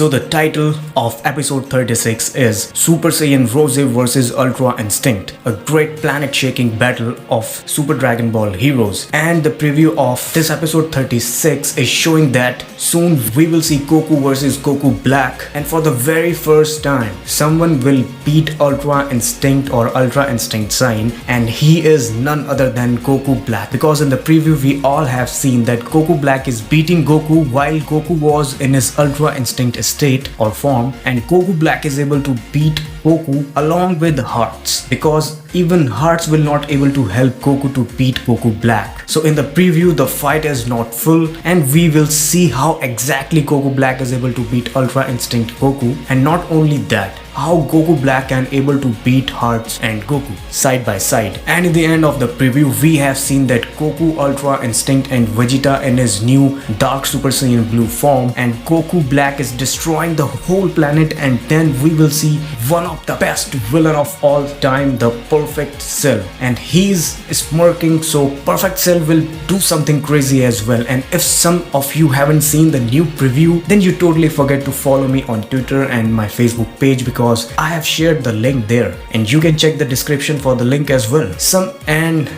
So the title of episode 36 is Super Saiyan Rose vs Ultra Instinct, a great planet-shaking battle of Super Dragon Ball heroes. And the preview of this episode 36 is showing that soon we will see Goku vs Goku Black, and for the very first time someone will beat Ultra Instinct or Ultra Instinct Saiyan, and he is none other than Goku Black, because in the preview we all have seen that Goku Black is beating Goku while Goku was in his Ultra Instinct state or form, and Goku Black is able to beat Goku along with Hearts, because even Hearts will not able to help Goku to beat Goku Black. So in the preview the fight is not full, and we will see how exactly Goku Black is able to beat Ultra Instinct Goku, and not only that, how Goku Black can able to beat Hearts and Goku side by side. And in the end of the preview we have seen that Goku, Ultra Instinct and Vegeta in his new Dark Super Saiyan Blue form, and Goku Black is destroying the whole planet, and then we will see one of the best villain of all time, the Perfect Cell, and he's smirking, so Perfect Cell will do something crazy as well. And if some of you haven't seen the new preview, then you totally forget to follow me on Twitter and my Facebook page, because I have shared the link there, and you can check the description for the link as well.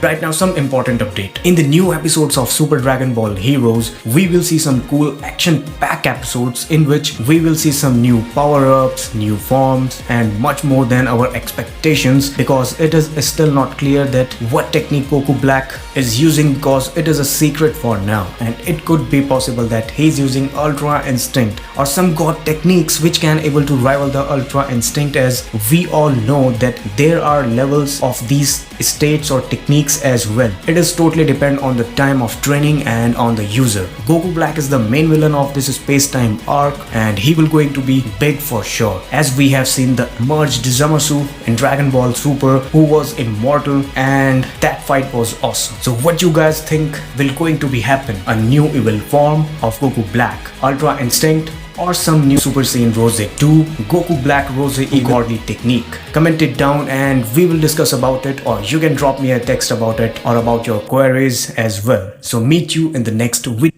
Right now some important update. In the new episodes of Super Dragon Ball Heroes, we will see some cool action-packed episodes in which we will see some new power-ups, new forms and much more than our expectations, because it is still not clear that what technique Goku Black is using, because it is a secret for now, and it could be possible that he's using Ultra Instinct or some god techniques which can able to rival the Ultra Instinct, as we all know that there are levels of these states or techniques as well. It is totally depend on the time of training and on the user. Goku Black is the main villain of this space-time arc, and he will going to be big for sure, as we have seen the merged Zamasu in Dragon Ball Super, who was immortal, and that fight was awesome. So what you guys think will going to be happen? A new evil form of Goku Black, Ultra Instinct, or some new Super Saiyan Rose 2, Goku Black Rose godly technique? Comment it down and we will discuss about it, or you can drop me a text about it or about your queries as well. So meet you in the next video.